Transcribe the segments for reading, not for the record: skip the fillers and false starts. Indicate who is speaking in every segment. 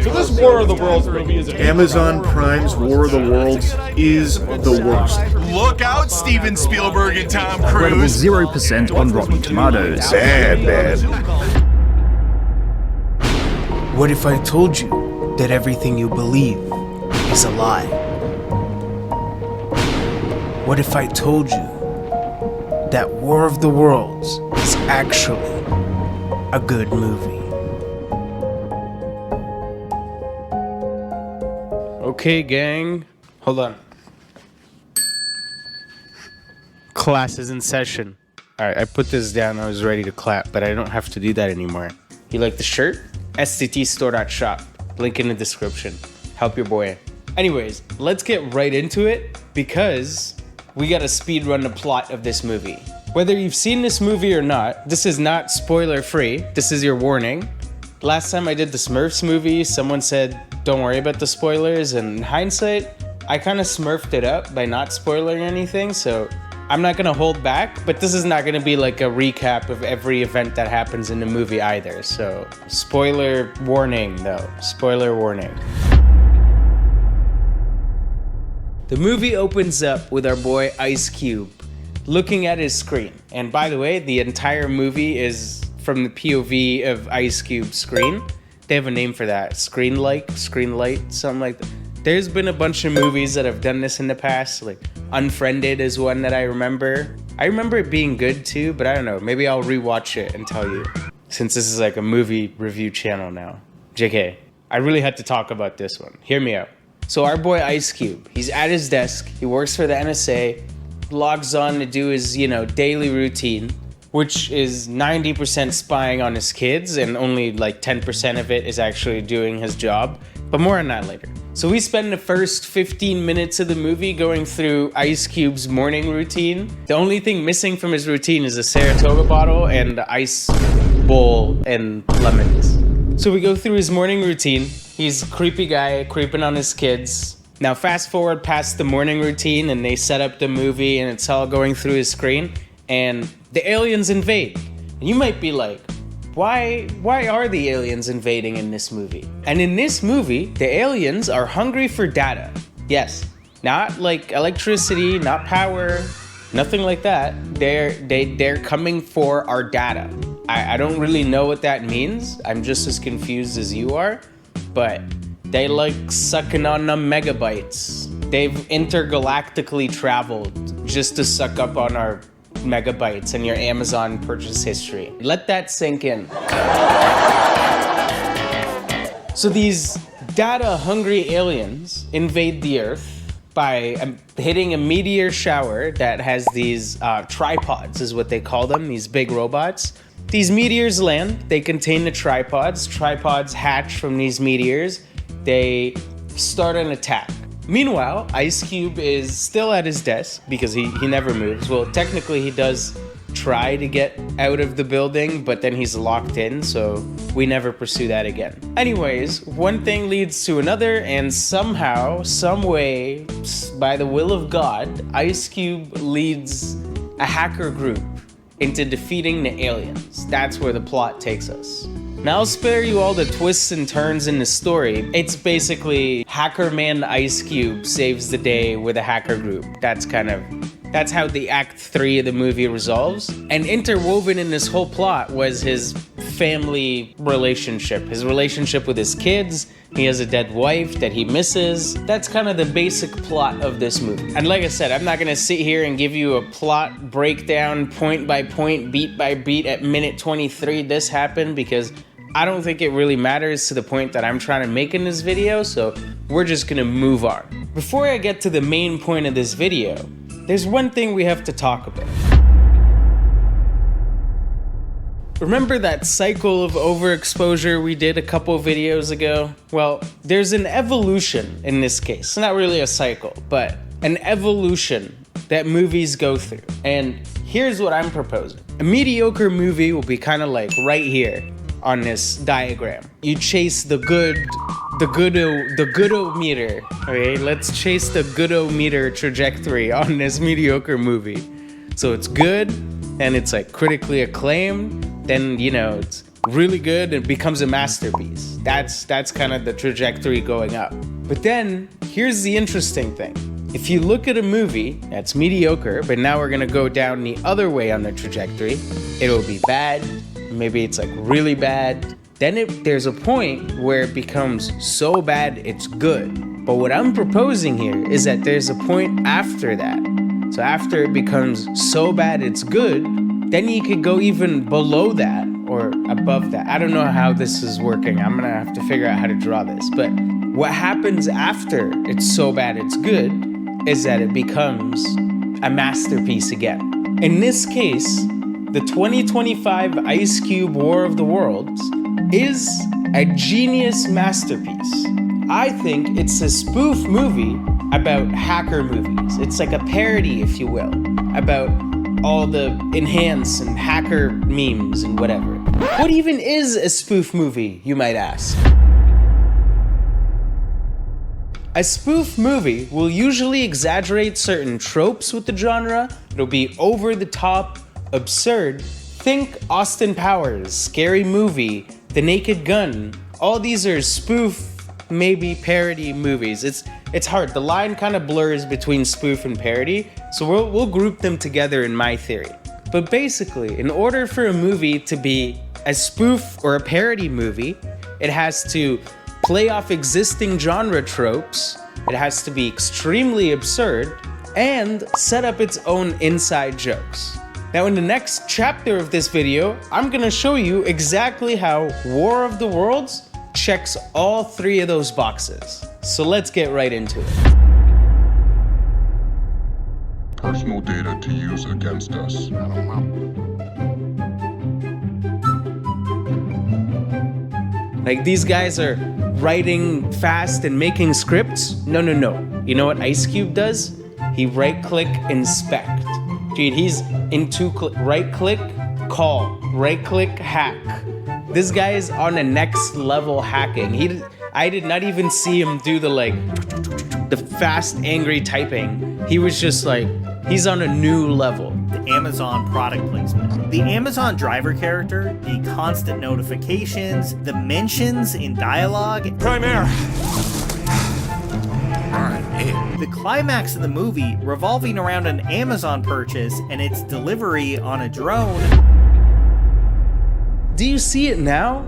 Speaker 1: So this War of the Worlds movie is
Speaker 2: Amazon Prime's War of the Worlds is the worst.
Speaker 3: Look out, Steven Spielberg and Tom
Speaker 4: Incredible
Speaker 3: Cruise.
Speaker 4: 0% on Rotten Tomatoes.
Speaker 2: Bad.
Speaker 5: What if I told you that everything you believe is a lie? What if I told you that War of the Worlds is actually a good movie?
Speaker 6: Okay, gang. Hold on. Class is in session. Alright, I put this down. I was ready to clap, but I don't have to do that anymore. You like the shirt? sttstore.shop. Link in the description. Help your boy. Anyways, let's get right into it because we gotta speed run the plot of this movie. Whether you've seen this movie or not, this is not spoiler free. This is your warning. Last time I did the Smurfs movie, someone said, don't worry about the spoilers, and in hindsight, I kind of smurfed it up by not spoiling anything, so I'm not gonna hold back, but this is not gonna be like a recap of every event that happens in the movie either, so spoiler warning though, spoiler warning. The movie opens up with our boy Ice Cube looking at his screen, and by the way, the entire movie is from the POV of Ice Cube's screen. They have a name for that. Screen light, something like that. There's been a bunch of movies that have done this in the past. Like Unfriended is one that I remember. I remember it being good too, but I don't know. Maybe I'll rewatch it and tell you. Since this is like a movie review channel now. JK, I really had to talk about this one. Hear me out. So our boy Ice Cube, he's at his desk. He works for the NSA, logs on to do his, daily routine, which is 90% spying on his kids and only like 10% of it is actually doing his job. But more on that later. So we spend the first 15 minutes of the movie going through Ice Cube's morning routine. The only thing missing from his routine is a Saratoga bottle and the ice bowl and lemons. So we go through his morning routine. He's a creepy guy, creeping on his kids. Now fast forward past the morning routine and they set up the movie and it's all going through his screen and the aliens invade. And you might be like, why are the aliens invading in this movie? And in this movie, the aliens are hungry for data. Yes, not like electricity, not power, nothing like that. They're coming for our data. I don't really know what that means. I'm just as confused as you are, but they like sucking on the megabytes. They've intergalactically traveled just to suck up on our megabytes and your Amazon purchase history. Let that sink in. So these data-hungry aliens invade the Earth by hitting a meteor shower that has these tripods, is what they call them, these big robots. These meteors land, they contain the tripods. Tripods hatch from these meteors. They start an attack. Meanwhile, Ice Cube is still at his desk because he never moves. Well, technically he does try to get out of the building, but then he's locked in, so we never pursue that again. Anyways, one thing leads to another, and somehow, some way, by the will of God, Ice Cube leads a hacker group into defeating the aliens. That's where the plot takes us. Now I'll spare you all the twists and turns in the story. It's basically Hacker Man Ice Cube saves the day with a hacker group. That's how the act 3 of the movie resolves. And interwoven in this whole plot was his family relationship. His relationship with his kids. He has a dead wife that he misses. That's kind of the basic plot of this movie. And like I said, I'm not gonna sit here and give you a plot breakdown point by point, beat by beat at minute 23 this happened, because I don't think it really matters to the point that I'm trying to make in this video, so we're just gonna move on. Before I get to the main point of this video, there's one thing we have to talk about. Remember that cycle of overexposure we did a couple videos ago? Well, there's an evolution in this case. Not really a cycle, but an evolution that movies go through. And here's what I'm proposing. A mediocre movie will be kind of like right here on this diagram. You chase the good-o-meter. Okay, let's chase the good-o-meter trajectory on this mediocre movie. So it's good, and it's like critically acclaimed. Then, it's really good and becomes a masterpiece. That's kind of the trajectory going up. But then here's the interesting thing. If you look at a movie that's mediocre, but now we're gonna go down the other way on the trajectory, it'll be bad, maybe it's like really bad. Then there's a point where it becomes so bad it's good. But what I'm proposing here is that there's a point after that. So after it becomes so bad it's good, then you could go even below that or above that. I don't know how this is working. I'm gonna have to figure out how to draw this. But what happens after it's so bad it's good is that it becomes a masterpiece again. In this case, the 2025 Ice Cube War of the Worlds is a genius masterpiece. I think it's a spoof movie about hacker movies. It's like a parody, if you will, about all the enhance and hacker memes and whatever. What even is a spoof movie, you might ask? A spoof movie will usually exaggerate certain tropes with the genre. It'll be over the top, absurd. Think Austin Powers, Scary Movie, The Naked Gun. All these are spoof, maybe parody movies. It's hard. The line kind of blurs between spoof and parody, so we'll group them together in my theory. But basically, in order for a movie to be a spoof or a parody movie, it has to play off existing genre tropes, it has to be extremely absurd, and set up its own inside jokes. Now in the next chapter of this video, I'm gonna show you exactly how War of the Worlds checks all three of those boxes. So let's get right into it.
Speaker 7: Personal data to use against us.
Speaker 6: Like, these guys are writing fast and making scripts? No. You know what Ice Cube does? He right-click inspect. Dude, he's in right-click call, right-click hack. This guy is on a next level hacking. I did not even see him do the fast, angry typing. He was just like, he's on a new level.
Speaker 8: The Amazon product placement. The Amazon driver character, the constant notifications, the mentions in dialogue.
Speaker 3: Primaire.
Speaker 8: The climax of the movie revolving around an Amazon purchase and its delivery on a drone.
Speaker 6: Do you see it now?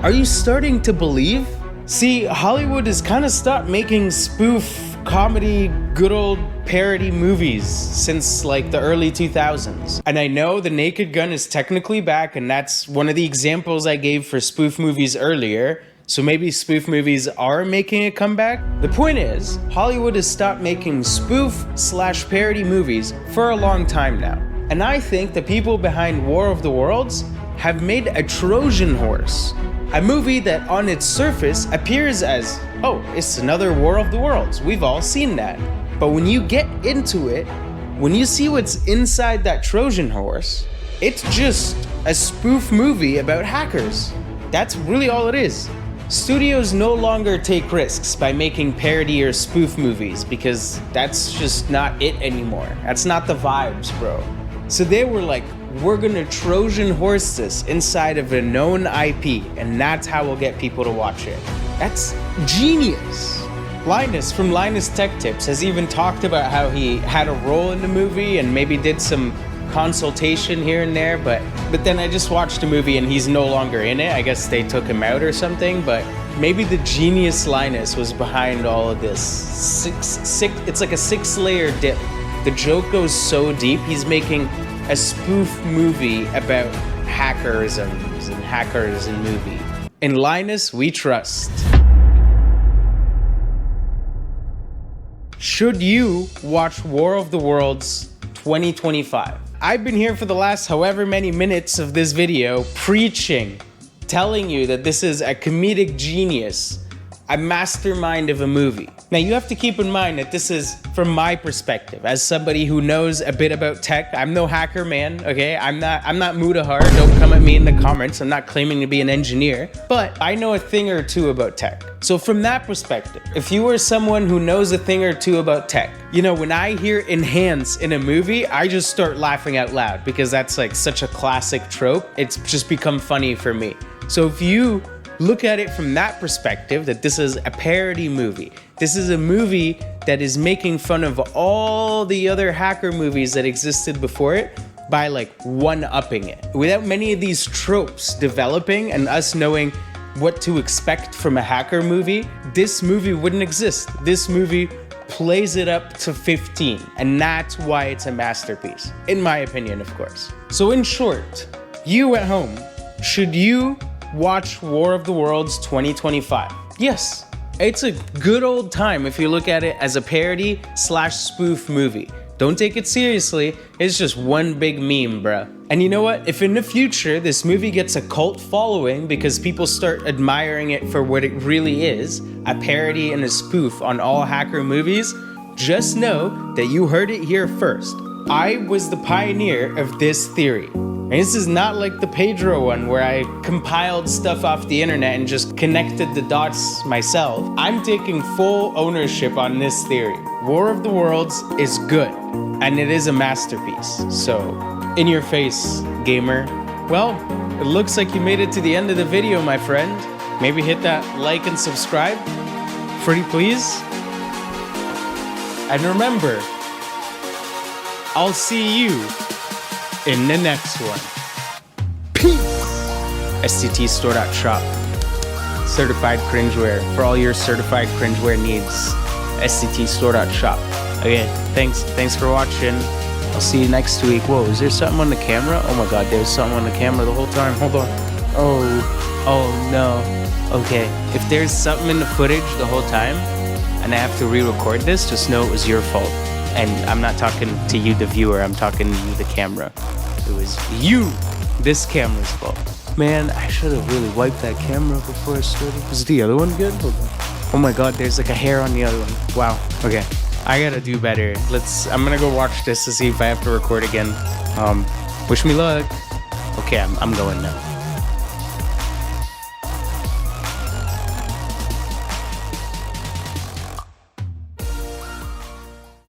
Speaker 6: Are you starting to believe? See, Hollywood has kind of stopped making spoof, comedy, good old parody movies since like the early 2000s. And I know The Naked Gun is technically back, and that's one of the examples I gave for spoof movies earlier. So maybe spoof movies are making a comeback? The point is, Hollywood has stopped making spoof/parody movies for a long time now. And I think the people behind War of the Worlds have made a Trojan horse. A movie that on its surface appears as, oh, it's another War of the Worlds. We've all seen that. But when you get into it, when you see what's inside that Trojan horse, it's just a spoof movie about hackers. That's really all it is. Studios no longer take risks by making parody or spoof movies because that's just not it anymore. That's not the vibes, bro. So they were like, we're gonna Trojan horse this inside of a known IP, and that's how we'll get people to watch it. That's genius. Linus from Linus Tech Tips has even talked about how he had a role in the movie and maybe did some consultation here and there, but then I just watched the movie and he's no longer in it. I guess they took him out or something, but maybe the genius Linus was behind all of this. It's like a 6-layer dip. The joke goes so deep, he's making a spoof movie about hackerisms and hackers in movie. In Linus, we trust. Should you watch War of the Worlds 2025? I've been here for the last however many minutes of this video preaching, telling you that this is a comedic genius, a mastermind of a movie. Now you have to keep in mind that this is from my perspective, as somebody who knows a bit about tech. I'm no hacker, man, okay? I'm not Mudahar, don't come at me in the comments. I'm not claiming to be an engineer, but I know a thing or two about tech. So from that perspective, if you are someone who knows a thing or two about tech, you know, when I hear enhance in a movie, I just start laughing out loud because that's like such a classic trope. It's just become funny for me. So if you look at it from that perspective, that this is a parody movie, this is a movie that is making fun of all the other hacker movies that existed before it by like one-upping it. Without many of these tropes developing and us knowing what to expect from a hacker movie, this movie wouldn't exist. This movie plays it up to 15, and that's why it's a masterpiece, in my opinion, of course. So in short, you at home, should you watch War of the Worlds 2025? Yes, it's a good old time if you look at it as a parody / spoof movie. Don't take it seriously, it's just one big meme, bruh. And you know what? If in the future this movie gets a cult following because people start admiring it for what it really is, a parody and a spoof on all hacker movies, just know that you heard it here first. I was the pioneer of this theory. And this is not like the Pedro one where I compiled stuff off the internet and just connected the dots myself. I'm taking full ownership on this theory. War of the Worlds is good, and it is a masterpiece. So, in your face, gamer. Well, it looks like you made it to the end of the video, my friend. Maybe hit that like and subscribe. Pretty please. And remember, I'll see you in the next one. Peace! SCTstore.shop. Certified cringeware. For all your certified cringeware needs. SCTstore.shop. Okay, thanks for watching. I'll see you next week. Whoa, is there something on the camera? Oh my god, there's something on the camera the whole time. Hold on. Oh no. Okay, if there's something in the footage the whole time, and I have to re-record this, just know it was your fault. And I'm not talking to you, the viewer, I'm talking to you, the camera. It was you, this camera's fault. Man, I should have really wiped that camera before I started. Was the other one good? Hold on. Oh my god, there's like a hair on the other one. Wow, okay. I gotta do better. I'm gonna go watch this to see if I have to record again. Wish me luck. Okay, I'm going now.